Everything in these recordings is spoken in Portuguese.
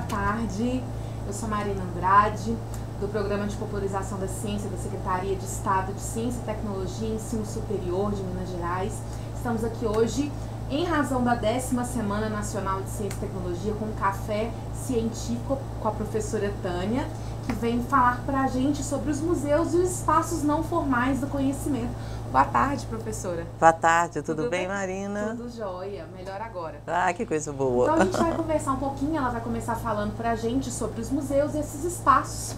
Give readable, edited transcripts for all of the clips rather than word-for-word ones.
tarde. Eu sou Marina Andrade, do Programa de Popularização da Ciência da Secretaria de Estado de Ciência, Tecnologia e Ensino Superior de Minas Gerais. Estamos aqui hoje em razão da 10ª Semana Nacional de Ciência e Tecnologia com um café científico com a professora Tânia, que vem falar para a gente sobre os museus e os espaços não formais do conhecimento. Boa tarde, professora. Boa tarde, tudo bem, Marina? Tudo jóia, melhor agora. Ah, que coisa boa. Então a gente vai conversar um pouquinho, ela vai começar falando para a gente sobre os museus e esses espaços.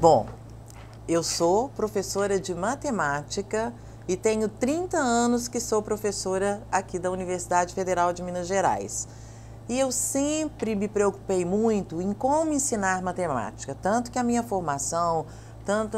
Bom, eu sou professora de matemática e tenho 30 anos que sou professora aqui da Universidade Federal de Minas Gerais. E eu sempre me preocupei muito em como ensinar matemática, tanto que a minha formação, tanto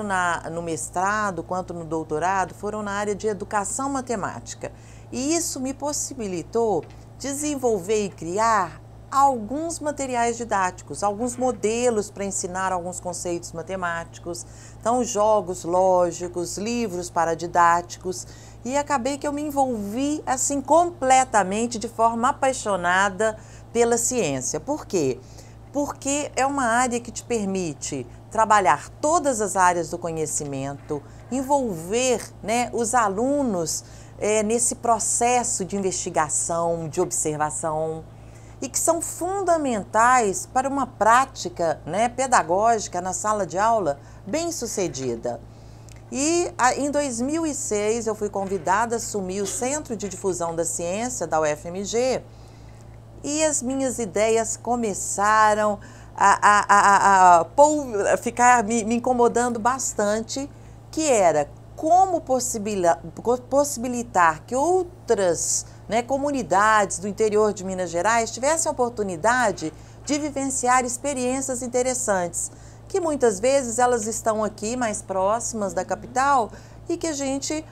no mestrado quanto no doutorado, foram na área de educação matemática. E isso me possibilitou desenvolver e criar alguns materiais didáticos, alguns modelos para ensinar alguns conceitos matemáticos, então jogos lógicos, livros paradidáticos, e acabei que eu me envolvi assim completamente, de forma apaixonada pela ciência. Por quê? Porque é uma área que te permite trabalhar todas as áreas do conhecimento, envolver, né, os alunos nesse processo de investigação, de observação, e que são fundamentais para uma prática, né, pedagógica na sala de aula bem-sucedida. E em 2006 eu fui convidada a assumir o Centro de Difusão da Ciência da UFMG, e as minhas ideias começaram a ficar me incomodando bastante, que era como possibilitar que outras, né, comunidades do interior de Minas Gerais tivessem a oportunidade de vivenciar experiências interessantes, que muitas vezes elas estão aqui mais próximas da capital e que a gente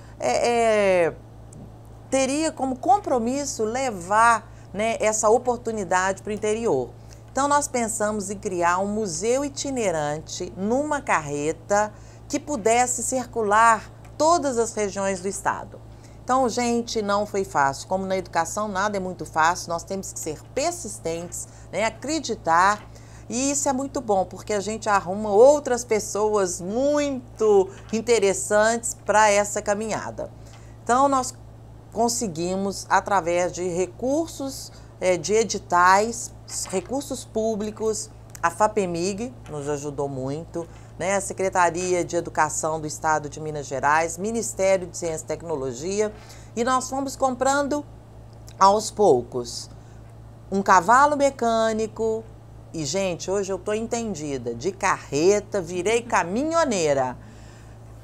teria como compromisso levar, né, essa oportunidade para o interior. Então nós pensamos em criar um museu itinerante numa carreta que pudesse circular todas as regiões do estado. Então, gente, não foi fácil. Como na educação nada é muito fácil, nós temos que ser persistentes, né, acreditar. E isso é muito bom, porque a gente arruma outras pessoas muito interessantes para essa caminhada. Então, nós conseguimos, através de recursos, de editais, recursos públicos, a FAPEMIG nos ajudou muito, né, a Secretaria de Educação do Estado de Minas Gerais, Ministério de Ciência e Tecnologia, e nós fomos comprando aos poucos um cavalo mecânico. E, gente, hoje eu estou entendida, de carreta, virei caminhoneira.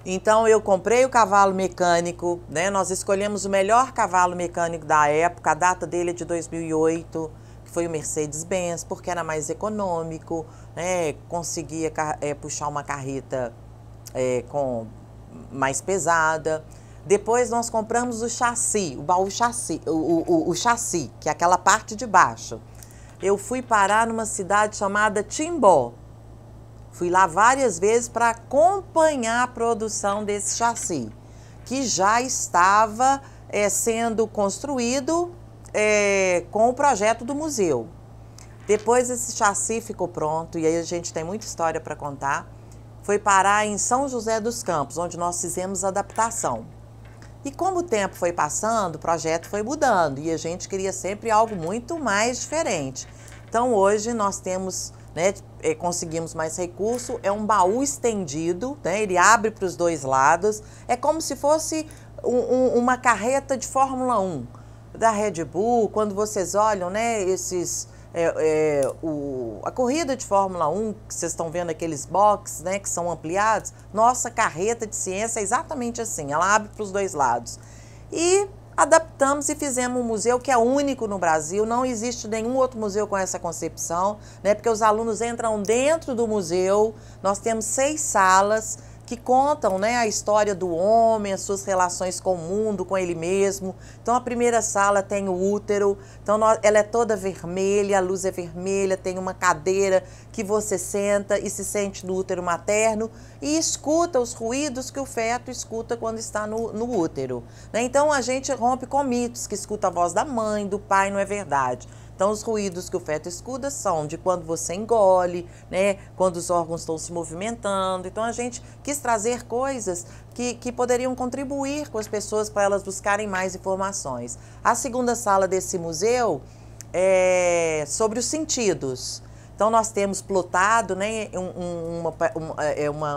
Então, eu comprei o cavalo mecânico, né? Nós escolhemos o melhor cavalo mecânico da época, a data dele é de 2008, que foi o Mercedes-Benz, porque era mais econômico, né? Conseguia puxar uma carreta mais pesada. Depois, nós compramos o chassi, o baú chassi, o chassi, que é aquela parte de baixo. Eu fui parar numa cidade chamada Timbó. Fui lá várias vezes para acompanhar a produção desse chassi, que já estava sendo construído com o projeto do museu. Depois esse chassi ficou pronto, e aí a gente tem muita história para contar. Foi parar em São José dos Campos, onde nós fizemos a adaptação. E como o tempo foi passando, o projeto foi mudando, e a gente queria sempre algo muito mais diferente. Então hoje nós temos, né, conseguimos mais recurso, é um baú estendido, né, ele abre para os dois lados, é como se fosse uma carreta de Fórmula 1 da Red Bull. Quando vocês olham, né, a corrida de Fórmula 1, que vocês estão vendo aqueles boxes, né, que são ampliados, nossa carreta de ciência é exatamente assim, ela abre para os dois lados. E adaptamos e fizemos um museu que é único no Brasil, não existe nenhum outro museu com essa concepção, né, porque os alunos entram dentro do museu, nós temos 6 salas que contam, né, a história do homem, as suas relações com o mundo, com ele mesmo. Então a primeira sala tem o útero, então ela é toda vermelha, a luz é vermelha, tem uma cadeira que você senta e se sente no útero materno e escuta os ruídos que o feto escuta quando está no útero, né? Então a gente rompe com mitos, que escuta a voz da mãe, do pai, não é verdade. Então, os ruídos que o feto escuta são de quando você engole, né, quando os órgãos estão se movimentando. Então, a gente quis trazer coisas que poderiam contribuir com as pessoas para elas buscarem mais informações. A segunda sala desse museu é sobre os sentidos. Então, nós temos plotado, né,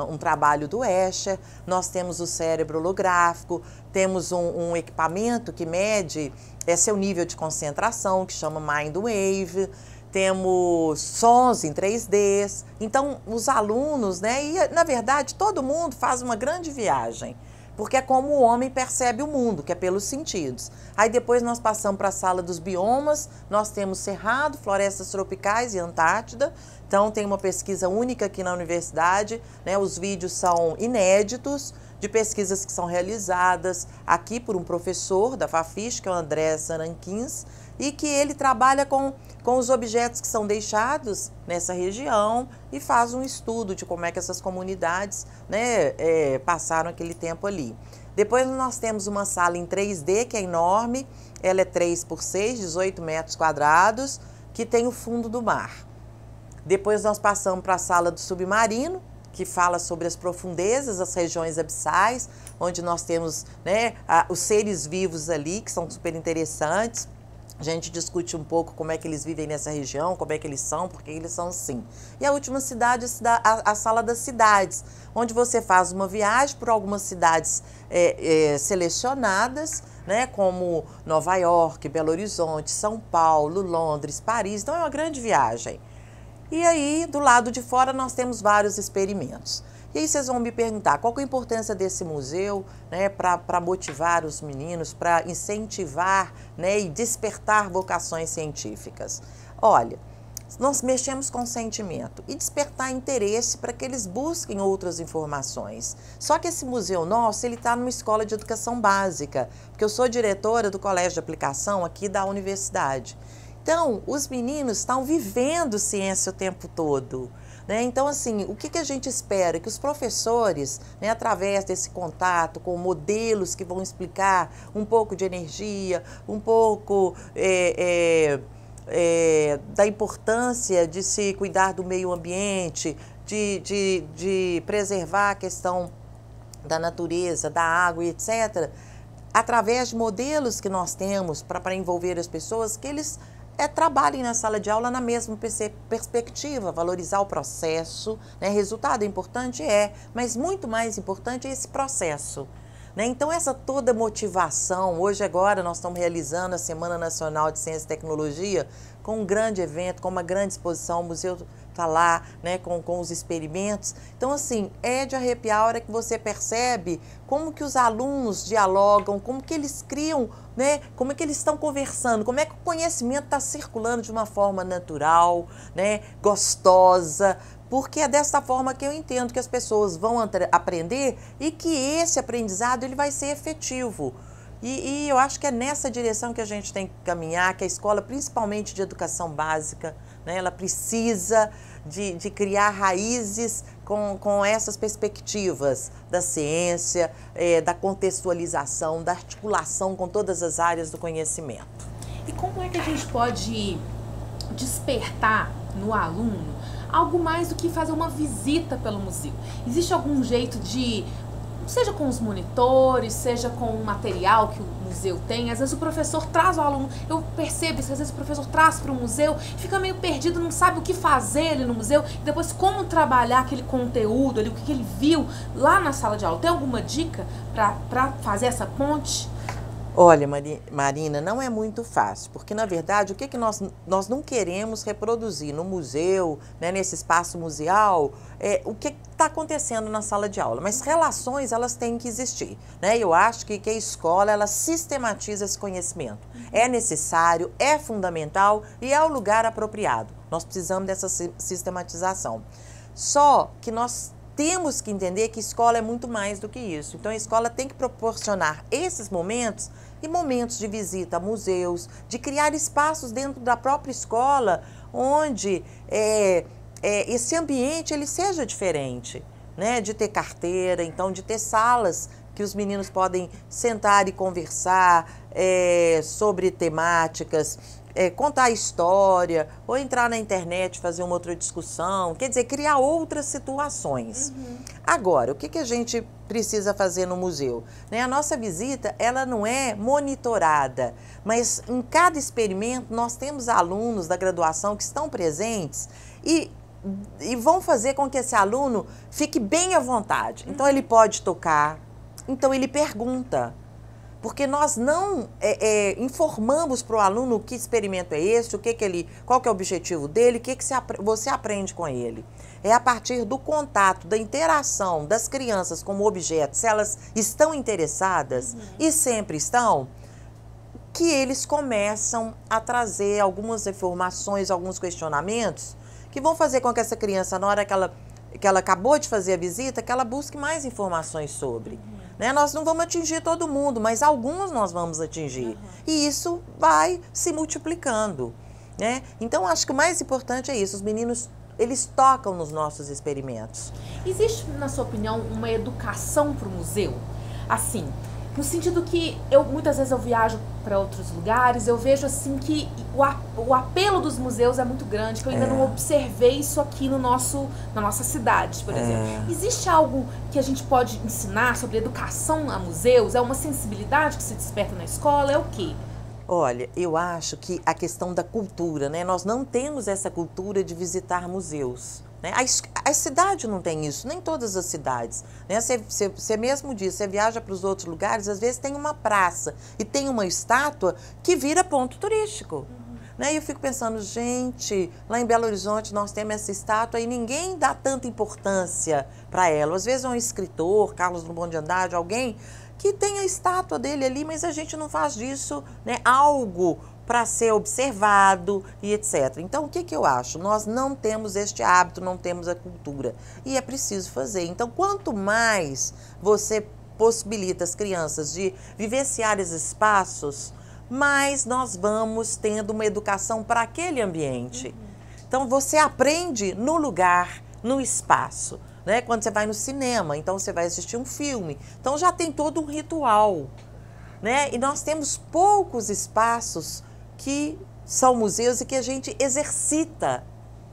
um trabalho do Escher, nós temos o cérebro holográfico, temos um equipamento que mede seu nível de concentração, que chama Mind Wave, temos sons em 3D. Então, os alunos, né, e na verdade todo mundo faz uma grande viagem, porque é como o homem percebe o mundo, que é pelos sentidos. Aí depois nós passamos para a sala dos biomas, nós temos Cerrado, florestas tropicais e Antártida. Então tem uma pesquisa única aqui na universidade, né? Os vídeos são inéditos, de pesquisas que são realizadas aqui por um professor da Fafiche, que é o André Saranquins, e que ele trabalha com os objetos que são deixados nessa região e faz um estudo de como é que essas comunidades, né, passaram aquele tempo ali. Depois nós temos uma sala em 3D, que é enorme, ela é 3 por 6, 18 metros quadrados, que tem o fundo do mar. Depois nós passamos para a sala do submarino, que fala sobre as profundezas, as regiões abissais, onde nós temos, né, os seres vivos ali, que são super interessantes. A gente discute um pouco como é que eles vivem nessa região, como é que eles são, porque eles são assim. E a última cidade, a sala das cidades, onde você faz uma viagem por algumas cidades selecionadas, né, como Nova York, Belo Horizonte, São Paulo, Londres, Paris. Então é uma grande viagem. E aí, do lado de fora, nós temos vários experimentos. E aí vocês vão me perguntar qual que é a importância desse museu, né, para motivar os meninos, para incentivar, né, e despertar vocações científicas. Olha, nós mexemos com sentimento e despertar interesse para que eles busquem outras informações. Só que esse museu nosso, ele está numa escola de educação básica, porque eu sou diretora do Colégio de Aplicação aqui da universidade. Então, os meninos estão vivendo ciência o tempo todo. Né? Então, assim, o que a gente espera? Que os professores, né, através desse contato com modelos que vão explicar um pouco de energia, um pouco da importância de se cuidar do meio ambiente, de preservar a questão da natureza, da água, etc., através de modelos que nós temos para envolver as pessoas, que eles trabalhem na sala de aula na mesma perspectiva, valorizar o processo, né? Resultado importante mas muito mais importante é esse processo. Né? Então, essa toda motivação, hoje agora nós estamos realizando a Semana Nacional de Ciência e Tecnologia com um grande evento, com uma grande exposição, o museu está lá, né, com os experimentos. Então, assim, é de arrepiar a hora que você percebe como que os alunos dialogam, como que eles criam, né, como é que eles estão conversando, como é que o conhecimento está circulando de uma forma natural, né, gostosa, porque é dessa forma que eu entendo que as pessoas vão aprender e que esse aprendizado ele vai ser efetivo. E eu acho que é nessa direção que a gente tem que caminhar, que a escola, principalmente de educação básica, né, ela precisa de criar raízes com essas perspectivas da ciência, da contextualização, da articulação com todas as áreas do conhecimento. E como é que a gente pode despertar no aluno algo mais do que fazer uma visita pelo museu? Existe algum jeito de, seja com os monitores, seja com o material que o museu tem, às vezes o professor traz o aluno, eu percebo isso, às vezes o professor traz para o museu, fica meio perdido, não sabe o que fazer ali no museu, e depois como trabalhar aquele conteúdo ali, o que ele viu lá na sala de aula. Tem alguma dica para fazer essa ponte? Olha, Marina, não é muito fácil, porque na verdade o que nós não queremos reproduzir no museu, né, nesse espaço museal, o que está acontecendo na sala de aula, mas relações elas têm que existir, né? Eu acho que a escola ela sistematiza esse conhecimento, é necessário, é fundamental e é o lugar apropriado. Nós precisamos dessa sistematização. Só que nós temos que entender que escola é muito mais do que isso. Então, a escola tem que proporcionar esses momentos e momentos de visita a museus, de criar espaços dentro da própria escola onde esse ambiente ele seja diferente, né? De ter carteira, então de ter salas que os meninos podem sentar e conversar sobre temáticas contar a história, ou entrar na internet, fazer uma outra discussão, quer dizer, criar outras situações. Agora, o que a gente precisa fazer no museu? Né? A nossa visita, ela não é monitorada, mas em cada experimento nós temos alunos da graduação que estão presentes e vão fazer com que esse aluno fique bem à vontade. Então ele pode tocar, então ele pergunta. Porque nós não informamos para o aluno que experimento é esse, qual que é o objetivo dele, o que você aprende com ele. É a partir do contato, da interação das crianças com o objeto, se elas estão interessadas, e sempre estão, que eles começam a trazer algumas informações, alguns questionamentos, que vão fazer com que essa criança, na hora que ela acabou de fazer a visita, que ela busque mais informações sobre. Né? Nós não vamos atingir todo mundo, mas alguns nós vamos atingir. E isso vai se multiplicando. Né? Então, acho que o mais importante é isso. Os meninos, eles tocam nos nossos experimentos. Existe, na sua opinião, uma educação para o museu? Assim, no sentido que muitas vezes eu viajo para outros lugares, eu vejo assim que o apelo dos museus é muito grande, que eu ainda não observei isso aqui na nossa cidade, por exemplo. Existe algo que a gente pode ensinar sobre educação a museus? É uma sensibilidade que se desperta na escola? É o quê? Olha, eu acho que a questão da cultura, né? Nós não temos essa cultura de visitar museus. Né? A cidade não tem isso, nem todas as cidades. Né? Você mesmo diz, você viaja para os outros lugares, às vezes tem uma praça e tem uma estátua que vira ponto turístico. Né? E eu fico pensando, gente, lá em Belo Horizonte nós temos essa estátua e ninguém dá tanta importância para ela. Às vezes é um escritor, Carlos Drummond de Andrade, alguém que tem a estátua dele ali, mas a gente não faz disso, né, algo para ser observado e etc. Então, o que eu acho? Nós não temos este hábito, não temos a cultura. E é preciso fazer. Então, quanto mais você possibilita as crianças de vivenciar esses espaços, mais nós vamos tendo uma educação para aquele ambiente. Então, você aprende no lugar, no espaço. Né? Quando você vai no cinema, então você vai assistir um filme. Então, já tem todo um ritual. Né? E nós temos poucos espaços que são museus e que a gente exercita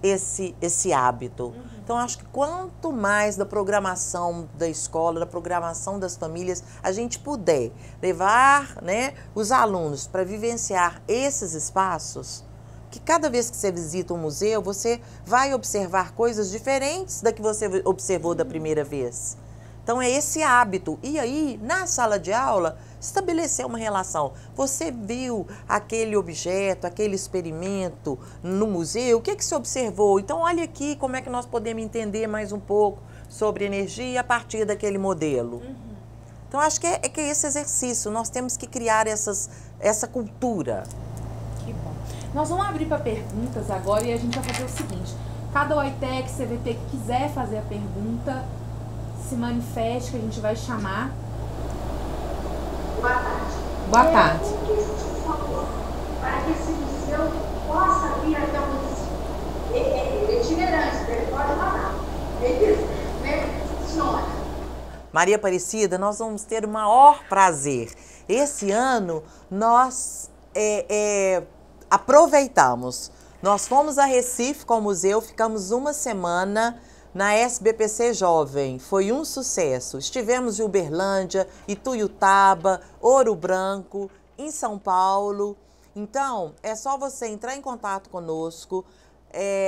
esse hábito. Então, acho que quanto mais da programação da escola, da programação das famílias, a gente puder levar, né, os alunos para vivenciar esses espaços, que cada vez que você visita um museu, você vai observar coisas diferentes da que você observou da primeira vez. Então, é esse hábito. E aí, na sala de aula, estabelecer uma relação. Você viu aquele objeto, aquele experimento no museu? O que você observou? Então, olha aqui como é que nós podemos entender mais um pouco sobre energia a partir daquele modelo. Então, acho que é esse exercício. Nós temos que criar essa cultura. Que bom. Nós vamos abrir para perguntas agora e a gente vai fazer o seguinte. Cada OITEC, CVT que quiser fazer a pergunta, se manifeste, que a gente vai chamar. Boa tarde. Boa tarde. O que você falou para que esse museu possa vir até o município? Ele é itinerante, ele pode rodar. Beleza? Né? Senhora. Maria Aparecida, nós vamos ter o maior prazer. Esse ano nós aproveitamos. Nós fomos a Recife com o museu, ficamos uma semana na SBPC Jovem, foi um sucesso. Estivemos em Uberlândia, Ituiutaba, Ouro Branco, em São Paulo. Então, é só você entrar em contato conosco.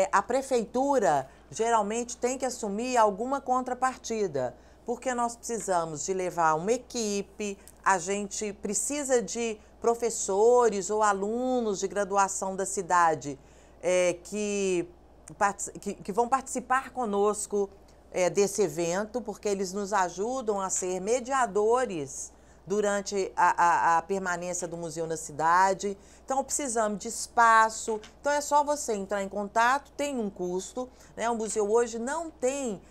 A prefeitura geralmente tem que assumir alguma contrapartida, porque nós precisamos de levar uma equipe, a gente precisa de professores ou alunos de graduação da cidade que vão participar conosco desse evento, porque eles nos ajudam a ser mediadores durante a permanência do museu na cidade. Então, precisamos de espaço. Então, é só você entrar em contato, tem um custo. Né? O museu hoje não tem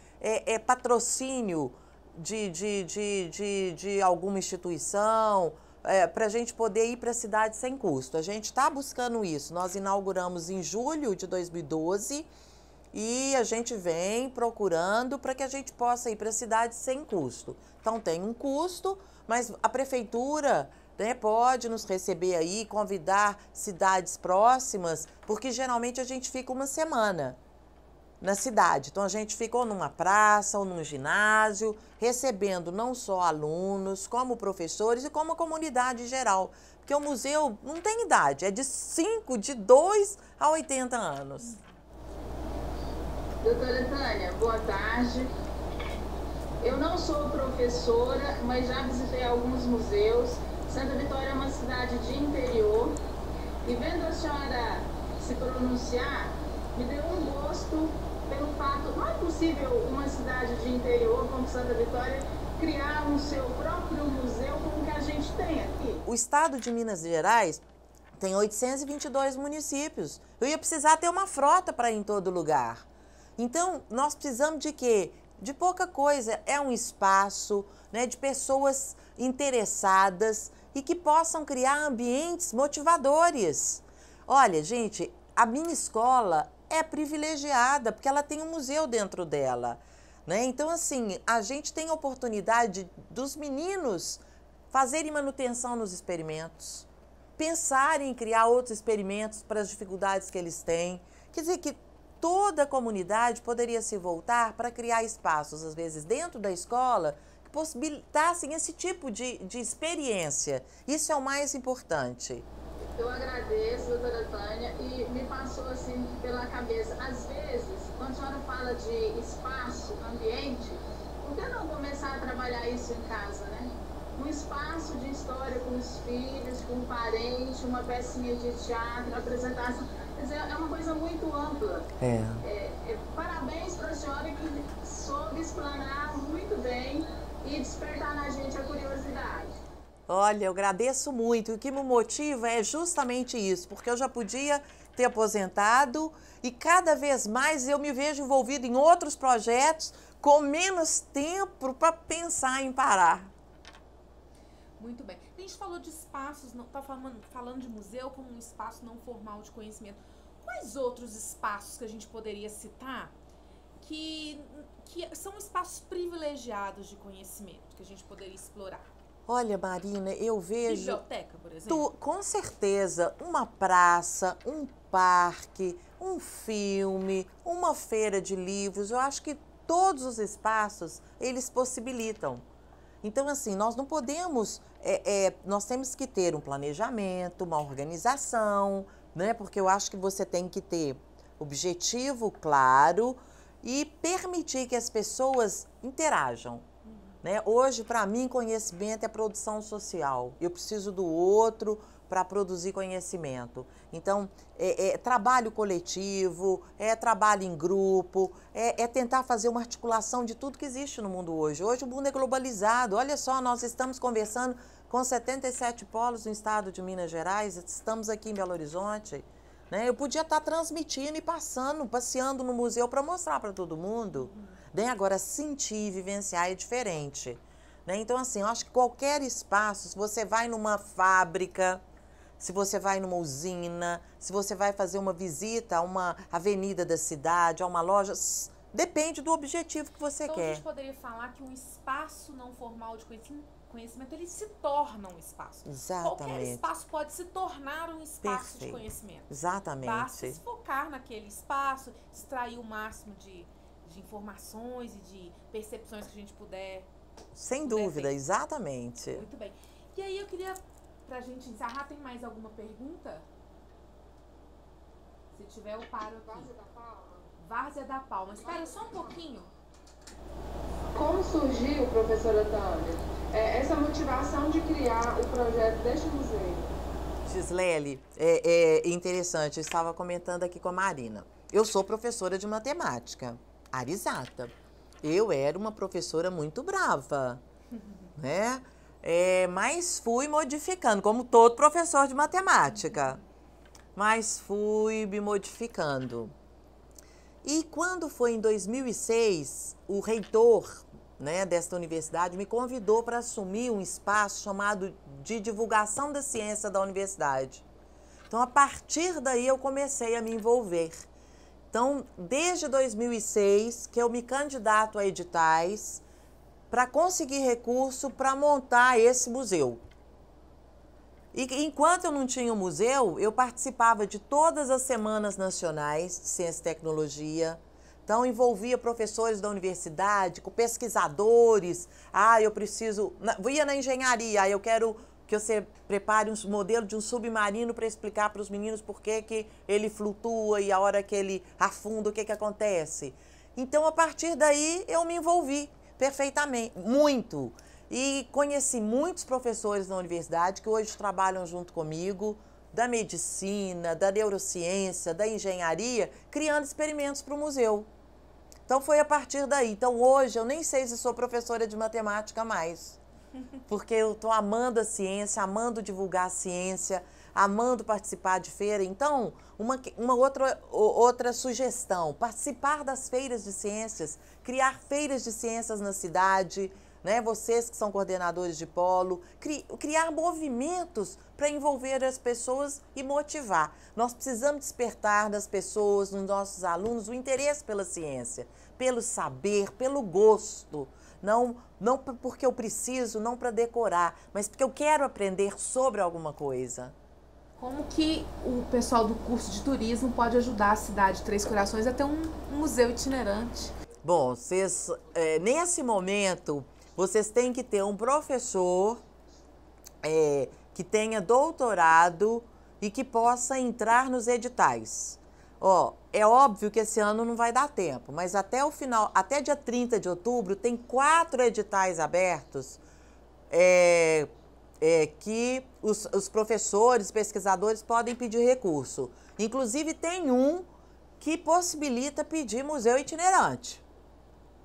patrocínio de alguma instituição, para a gente poder ir para a cidade sem custo. A gente está buscando isso. Nós inauguramos em julho de 2012 e a gente vem procurando para que a gente possa ir para a cidade sem custo. Então, tem um custo, mas a prefeitura né, pode nos receber aí, convidar cidades próximas, porque geralmente a gente fica uma semana na cidade. Então a gente fica ou numa praça ou num ginásio, recebendo não só alunos, como professores e como a comunidade em geral. Porque o museu não tem idade, é de 2 a 80 anos. Doutora Tânia, boa tarde. Eu não sou professora, mas já visitei alguns museus. Santa Vitória é uma cidade de interior. E vendo a senhora se pronunciar, me deu um gosto pelo fato, não é possível uma cidade de interior como Santa Vitória criar um seu próprio museu como que a gente tem aqui. O estado de Minas Gerais tem 822 municípios. Eu ia precisar ter uma frota para ir em todo lugar. Então, nós precisamos de quê? De pouca coisa. É um espaço, né, de pessoas interessadas e que possam criar ambientes motivadores. Olha, gente, a minha escola é privilegiada, porque ela tem um museu dentro dela, né? Então, assim, a gente tem a oportunidade dos meninos fazerem manutenção nos experimentos, pensarem em criar outros experimentos para as dificuldades que eles têm. Quer dizer que toda a comunidade poderia se voltar para criar espaços, às vezes, dentro da escola, que possibilitassem esse tipo de experiência. Isso é o mais importante. Eu agradeço, doutora Tânia, e me passou assim pela cabeça, às vezes, quando a senhora fala de espaço, ambiente, por que não começar a trabalhar isso em casa, né? Um espaço de história com os filhos, com um parente, uma pecinha de teatro, apresentação. Quer dizer, é uma coisa muito ampla. Parabéns para a senhora que soube explanar muito bem e despertar na gente a curiosidade. Olha, eu agradeço muito. O que me motiva é justamente isso, porque eu já podia ter aposentado e cada vez mais eu me vejo envolvida em outros projetos com menos tempo para pensar em parar. Muito bem. A gente falou de espaços, está falando de museu como um espaço não formal de conhecimento. Quais outros espaços que a gente poderia citar que são espaços privilegiados de conhecimento que a gente poderia explorar? Olha, Marina, eu vejo... Biblioteca, por exemplo? Com certeza, uma praça, um parque, um filme, uma feira de livros, eu acho que todos os espaços, eles possibilitam. Então, assim, nós não podemos, nós temos que ter um planejamento, uma organização, né? Porque eu acho que você tem que ter objetivo claro e permitir que as pessoas interajam. Né? Hoje, para mim, conhecimento é produção social. Eu preciso do outro para produzir conhecimento. Então, trabalho coletivo, trabalho em grupo, tentar fazer uma articulação de tudo que existe no mundo hoje. Hoje o mundo é globalizado. Olha só, nós estamos conversando com 77 polos no estado de Minas Gerais, estamos aqui em Belo Horizonte. Né? Eu podia estar transmitindo e passeando no museu para mostrar para todo mundo. Né? Agora, sentir e vivenciar é diferente. Né? Então, assim, eu acho que qualquer espaço, se você vai numa fábrica, se você vai numa usina, se você vai fazer uma visita a uma avenida da cidade, a uma loja, depende do objetivo que você quer. Então, a gente poderia falar que um espaço não formal de conhecimento, ele se torna um espaço. Exatamente. Qualquer espaço pode se tornar um espaço de conhecimento. Exatamente. Basta se focar naquele espaço, extrair o máximo de informações e de percepções que a gente puder. Sem dúvida, exatamente. Muito bem. E aí eu queria, pra gente encerrar, tem mais alguma pergunta? Se tiver, eu paro aqui. Várzea da Palma. Várzea da Palma. Espera só um pouquinho. Como surgiu, professora Tânia, essa motivação de criar o projeto deste museu? Gislele, é interessante, eu estava comentando aqui com a Marina. Eu sou professora de matemática, área exata. Eu era uma professora muito brava, né? Mas fui modificando, como todo professor de matemática. Mas fui me modificando. E quando foi em 2006, o reitor, né, desta universidade me convidou para assumir um espaço chamado de divulgação da ciência da universidade. Então, a partir daí, eu comecei a me envolver. Então, desde 2006, que eu me candidato a editais para conseguir recurso para montar esse museu. E enquanto eu não tinha o museu, eu participava de todas as semanas nacionais de ciência e tecnologia. Então, envolvia professores da universidade, com pesquisadores. Eu preciso... Ia na engenharia, eu quero que você prepare um modelo de um submarino para explicar para os meninos por que ele flutua e a hora que ele afunda, o que acontece. Então, a partir daí, eu me envolvi perfeitamente, muito. E conheci muitos professores na universidade que hoje trabalham junto comigo, da medicina, da neurociência, da engenharia, criando experimentos para o museu. Então, foi a partir daí. Então, hoje, eu nem sei se sou professora de matemática mais. Porque eu estou amando a ciência, amando divulgar a ciência, amando participar de feira. Então, uma outra sugestão, participar das feiras de ciências, criar feiras de ciências na cidade, né? Vocês que são coordenadores de polo, criar movimentos para envolver as pessoas e motivar. Nós precisamos despertar das pessoas, nos nossos alunos, o interesse pela ciência, pelo saber, pelo gosto. Não porque eu preciso, não para decorar, mas porque eu quero aprender sobre alguma coisa. Como que o pessoal do curso de turismo pode ajudar a cidade de Três Corações a ter um museu itinerante? Bom, nesse momento, vocês têm que ter um professor que tenha doutorado e que possa entrar nos editais. É óbvio que esse ano não vai dar tempo, mas até o final, até dia 30 de outubro, tem 4 editais abertos que os professores, pesquisadores podem pedir recurso. Inclusive, tem um que possibilita pedir museu itinerante.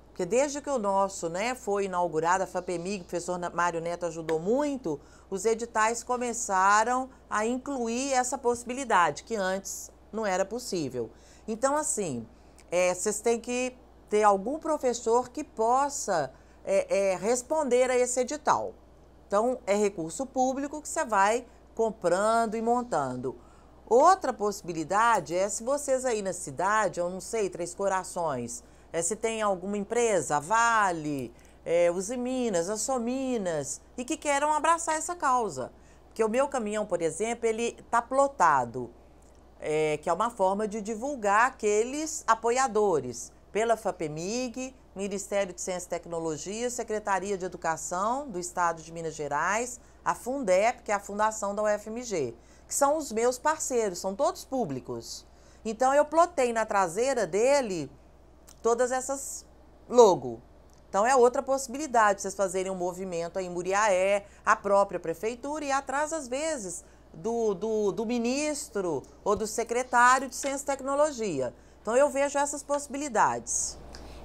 Porque desde que o nosso foi inaugurado, a FAPEMIG, o professor Mário Neto ajudou muito, os editais começaram a incluir essa possibilidade, que antes não era possível. Então, assim, vocês têm que ter algum professor que possa responder a esse edital. Então, é recurso público que você vai comprando e montando. Outra possibilidade é se vocês aí na cidade, eu não sei, Três Corações, se tem alguma empresa, a Vale, Usiminas, a Sominas, e que queiram abraçar essa causa. Porque o meu caminhão, por exemplo, ele está plotado. Que é uma forma de divulgar aqueles apoiadores pela FAPEMIG, Ministério de Ciência e Tecnologia, Secretaria de Educação do Estado de Minas Gerais, a Fundep, que é a fundação da UFMG, que são os meus parceiros, são todos públicos. Então, eu plotei na traseira dele todas essas logo. Então, é outra possibilidade, vocês fazerem um movimento aí em Muriaé, a própria prefeitura e atrás, às vezes, do ministro ou do secretário de Ciência e Tecnologia. Então, eu vejo essas possibilidades.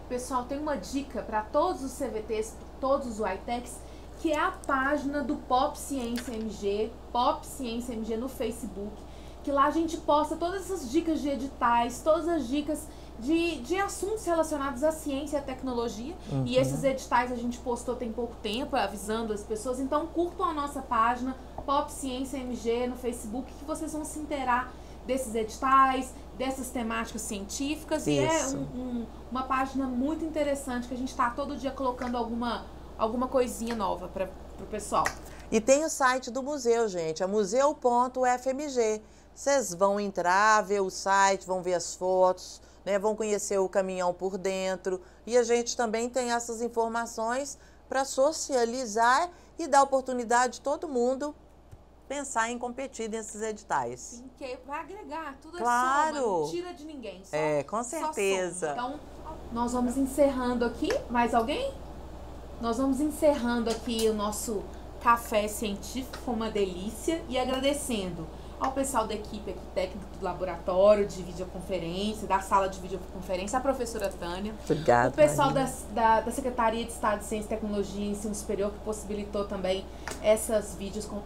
Pessoal, tem uma dica para todos os CVTs, todos os UITECs, que é a página do Pop Ciência MG no Facebook, que lá a gente posta todas essas dicas de editais, todas as dicas de assuntos relacionados à ciência e à tecnologia. Uhum. E esses editais a gente postou tem pouco tempo, avisando as pessoas. Então, curtam a nossa página, Pop Ciência MG, no Facebook, que vocês vão se inteirar desses editais, dessas temáticas científicas. Isso. E é uma página muito interessante, que a gente está todo dia colocando alguma coisinha nova para o pessoal. E tem o site do museu, gente, é museu.ufmg. Vocês vão entrar, ver o site, vão ver as fotos, né, vão conhecer o caminhão por dentro. E a gente também tem essas informações para socializar e dar oportunidade de todo mundo pensar em competir nesses editais. Sim, que vai agregar, tudo claro. É soma, não tira de ninguém. Só, com certeza. Então, nós vamos encerrando aqui. Mais alguém? Nós vamos encerrando aqui o nosso café científico, foi uma delícia, e agradecendo ao pessoal da equipe aqui, técnico do laboratório de videoconferência, da sala de videoconferência, a professora Tânia. Obrigada, o pessoal da Secretaria de Estado de Ciência, Tecnologia e Ensino Superior, que possibilitou também essas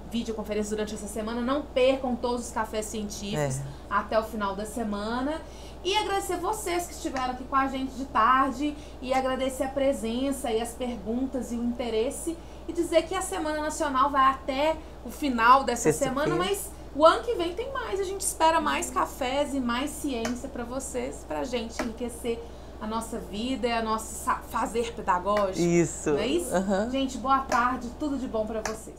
videoconferências durante essa semana. Não percam todos os cafés científicos até o final da semana. E agradecer vocês que estiveram aqui com a gente de tarde, e agradecer a presença e as perguntas e o interesse, e dizer que a Semana Nacional vai até o final dessa semana, mas o ano que vem tem mais. A gente espera mais cafés e mais ciência para vocês, para a gente enriquecer a nossa vida e a nosso fazer pedagógico. Isso. Não é isso? Gente, boa tarde, tudo de bom para vocês.